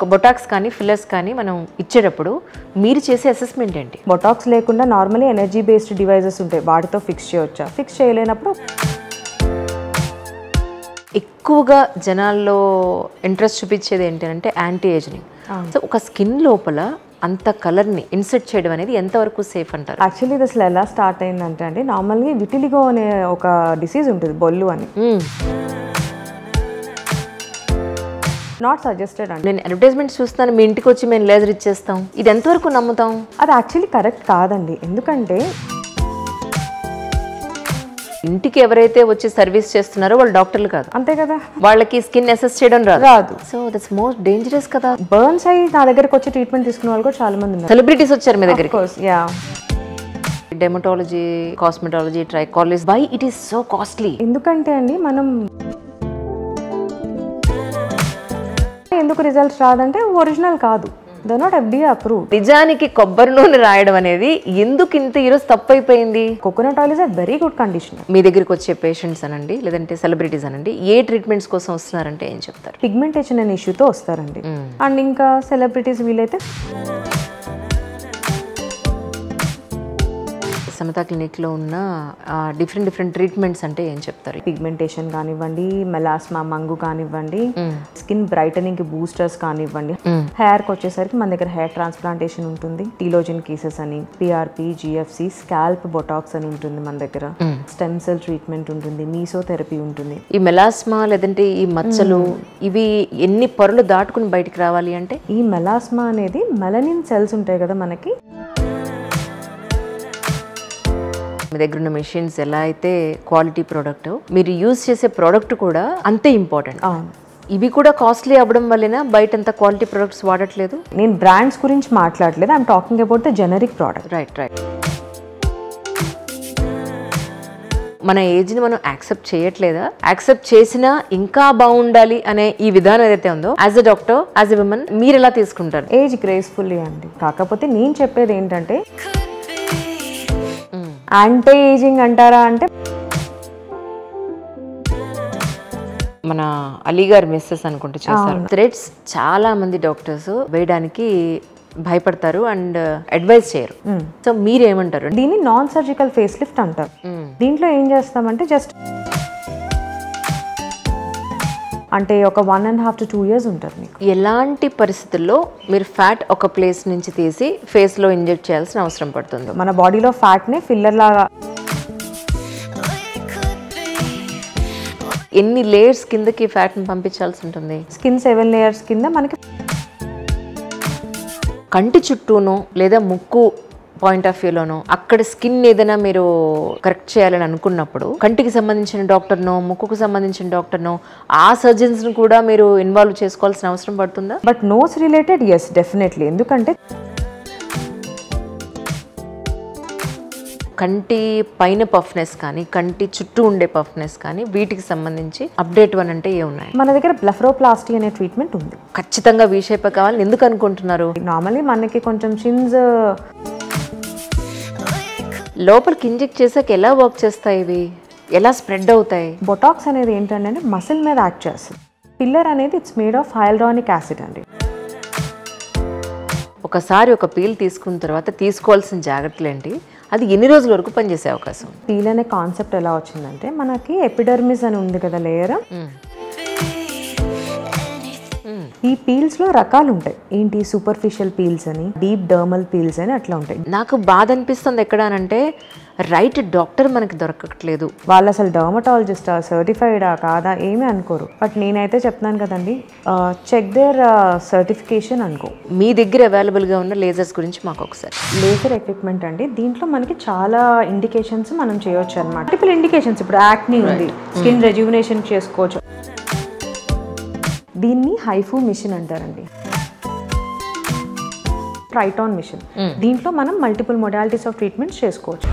ఒక బొటాక్స్ కానీ ఫిల్లర్స్ కానీ మనం ఇచ్చేటప్పుడు మీరు చేసే అసెస్మెంట్ ఏంటి? బొటాక్స్ లేకుండా నార్మల్లీ ఎనర్జీ బేస్డ్ డివైజెస్ ఉంటాయి, వాటితో ఫిక్స్ చేయొచ్చా, ఫిక్స్ చేయలేనప్పుడు ఎక్కువగా జనాల్లో ఇంట్రెస్ట్ చూపించేది ఏంటంటే యాంటీ ఏజింగ్. సో ఒక స్కిన్ లోపల అంత కలర్ని ఇన్సర్ట్ చేయడం అనేది ఎంతవరకు సేఫ్ అంటారు? యాక్చువల్లీ ఇది అసలు ఎలా స్టార్ట్ అయిందంటే అండి, నార్మల్గా విటిలిగో అనే ఒక డిసీజ్ ఉంటుంది, బొల్లు అని. నాట్ సజెస్టెడ్ అండి. నేను అడ్వర్టైజ్మెంట్ చూస్తాను, మీ ఇంటికి వచ్చి మేము లేజర్ ఇచ్చేస్తాం, ఇది ఎంతవరకు నమ్ముతాం? అది యాక్చువల్లీ కరెక్ట్ కాదండి. ఎందుకంటే ఇంటికి ఎవరైతే వచ్చి సర్వీస్ చేస్తున్నారో వాళ్ళు డాక్టర్లు కాదు, అంతే కదా, వాళ్ళకి స్కిన్ అసెస్ చేయడం రాదు. సో దట్స్ మోస్ట్ డేంజరస్ కదా. బర్న్స్ అయ్యి నా దగ్గరకు వచ్చి ట్రీట్మెంట్ తీసుకునే వాళ్ళు కూడా చాలా మంది ఉన్నారు. సెలబ్రిటీస్ వచ్చారు మీ దగ్గరికి. Yeah, dermatology, cosmetology, trichologist, why it is so costly? ఎందుకంటే అండి మనం ఎందుకు రిజల్ట్స్ రాదంటే ఒరిజినల్ కాదు, దే నాట్ FDA అప్రూవ్డ్. నిజానికి కొబ్బరి నూనె రాయడం అనేది ఎందుకు ఇంత ఈరోజు తప్పు అయిపోయింది? Coconut oil is a very good condition. మీ దగ్గరికి వచ్చే పేషెంట్స్ అనండి, లేదంటే సెలబ్రిటీస్ అనండి, ఏ ట్రీట్మెంట్స్ కోసం వస్తున్నారంటే ఏం చెప్తారు? పిగ్మెంటేషన్ అనే ఇష్యూతో వస్తారండి. అండ్ ఇంకా సెలబ్రిటీస్ వీలైతే సమతా క్లినిక్లో ఉన్న డిఫరెంట్ ట్రీట్మెంట్స్ అంటే ఏం చెప్తారు? పిగ్మెంటేషన్ కానివ్వండి, మెలాస్మా, మంగు కానివ్వండి, స్కిన్ బ్రైటనింగ్ కి బూస్టర్స్ కానివ్వండి, హెయిర్ కి వచ్చేసరికి మన దగ్గర హెయిర్ ట్రాన్స్ప్లాంటేషన్ ఉంటుంది, టీలోజిన్ కేసెస్ అని, PRP, GFC, స్కాల్ప్ బొటాక్స్ అని ఉంటుంది మన దగ్గర, స్టెమ్ సెల్ ట్రీట్మెంట్ ఉంటుంది, మీసోథెరపీ ఉంటుంది. ఈ మెలాస్మా లేదంటే ఈ మచ్చలు ఇవి ఎన్ని పొరలు దాటుకుని బయటికి రావాలి అంటే? ఈ మెలాస్మా అనేది మెలనిన్ సెల్స్ ఉంటాయి కదా మనకి, మీ దగ్గర ఉన్న మెషిన్స్ ఎలా అయితే క్వాలిటీ ప్రోడక్ట్, మీరు యూజ్ చేసే ప్రోడక్ట్ కూడా అంతే ఇంపార్టెంట్. ఇవి కూడా కాస్ట్లీ అవ్వడం వల్లనే బయట అంత క్వాలిటీ ప్రొడక్ట్స్ వాడట్లేదు. నేను బ్రాండ్స్ గురించి మాట్లాడలేదు, I'm talking about the generic product. Right. మన ఏజ్ని మనం యాక్సెప్ట్ చేయట్లేదా? యాక్సెప్ట్ చేసినా ఇంకా బాగుండాలి అనే ఈ విధానం ఏదైతే ఉందో, as a doctor, as a women మీరు ఎలా తీసుకుంటారు? ఏజ్ గ్రేస్ఫుల్లీ అండి. కాకపోతే నేను చెప్పేది ఏంటంటే యాంటీ ఏజింగ్ అంటారా అంటే, మన అలీగారు మిస్సెస్ అనుకుంటూ చేశారు. థ్రెడ్స్ చాలా మంది డాక్టర్స్ వేయడానికి భయపడతారు అండ్ అడ్వైజ్ చేయరు. సో మీరేమంటారు? దీన్ని నాన్ సర్జికల్ ఫేస్ లిఫ్ట్ అంటారు. దీంట్లో ఏం చేస్తామంటే జస్ట్ అంటే ఒక 1.5 to 2 years ఉంటుంది మీకు. ఎలాంటి పరిస్థితుల్లో మీరు ఫ్యాట్ ఒక ప్లేస్ నుంచి తీసి ఫేస్ లో ఇంజెక్ట్ చేయాల్సిన అవసరం పడుతుంది? మన బాడీలో ఫ్యాట్ ని ఫిల్లర్ లాగా ఎన్ని లేయర్స్ కిందకి ఫ్యాట్ ని పంపించాల్సి ఉంటుంది? స్కిన్ 7 layers కింద మనకి. కంటి చుట్టూనో లేదా ముక్కు పాయింట్ ఆఫ్ వ్యూలోనో అక్కడ స్కిన్ ఏదైనా మీరు కరెక్ట్ చేయాలని అనుకున్నప్పుడు కంటికి సంబంధించిన డాక్టర్నో ముక్కుకు సంబంధించిన డాక్టర్నో ఆ సర్జన్స్ను కూడా మీరు ఇన్వాల్వ్ చేసుకోవాల్సిన అవసరం పడుతుందా? But nose related yes definitely. ఎందుకంటే కంటి పైన పఫ్నెస్ కానీ కంటి చుట్టూ ఉండే పఫ్నెస్ కానీ వీటికి సంబంధించి అప్డేట్ వన్ అంటే ఏమున్నాయి? మన దగ్గర బ్లెఫరోప్లాస్టీ అనే ట్రీట్మెంట్ ఉంది. ఖచ్చితంగా వీ షేప్ కావాలని ఎందుకు అనుకుంటున్నారు? నార్మల్లీ మనకి కొంచెం చిన్స్ లోపలికి ఇంజెక్ట్ చేసాక ఎలా వర్క్ చేస్తాయి, ఇవి ఎలా స్ప్రెడ్ అవుతాయి? బొటాక్స్ అనేది ఏంటంటే మసిల్ మీద యాక్ట్ చేస్తుంది. ఫిల్లర్ అనేది ఇట్స్ మేడ్ ఆఫ్ హైల్రానిక్ యాసిడ్ అండి. ఒకసారి ఒక పీల్ తీసుకున్న తర్వాత తీసుకోవాల్సిన జాగ్రత్తలు ఏంటి? అది ఎన్ని రోజుల వరకు పనిచేసే అవకాశం? పీల్ అనే కాన్సెప్ట్ ఎలా వచ్చిందంటే, మనకి ఎపిడర్మిస్ అని ఉంది కదా లేయర్, ఈ పీల్స్ లో రకాలు ఉంటాయి. ఏంటి, సూపర్ఫిషియల్ పీల్స్ అని, డీప్ డర్మల్ పీల్స్ అని అట్లా ఉంటాయి. నాకు బాధ అనిపిస్తుంది ఎక్కడానంటే రైట్ డాక్టర్ మనకి దొరకట్లేదు. వాళ్ళు అసలు డర్మటాలజిస్టా, సర్టిఫైడా కాదా ఏమీ అనుకోరు. బట్ నేనైతే చెప్తున్నాను కదండి, చెక్ దేర్ సర్టిఫికేషన్ అనుకో. మీ దగ్గర అవైలబుల్గా ఉన్న లేజర్స్ గురించి మాకు ఒకసారి. లేజర్ ఎక్విప్మెంట్ అండి, దీంట్లో మనకి చాలా ఇండికేషన్స్ మనం చేయొచ్చు అనమాట. Multiple indications. ఇప్పుడు యాక్నీ ఉంది, స్కిన్ రెజ్యువనేషన్ చేసుకోవచ్చు. దీన్ని హైఫూ మిషన్ అంటారండి, ట్రైటాన్ మిషన్. దీంట్లో మనం మల్టిపుల్ మొడాలిటీస్ ఆఫ్ ట్రీట్మెంట్స్ చేసుకోవచ్చు.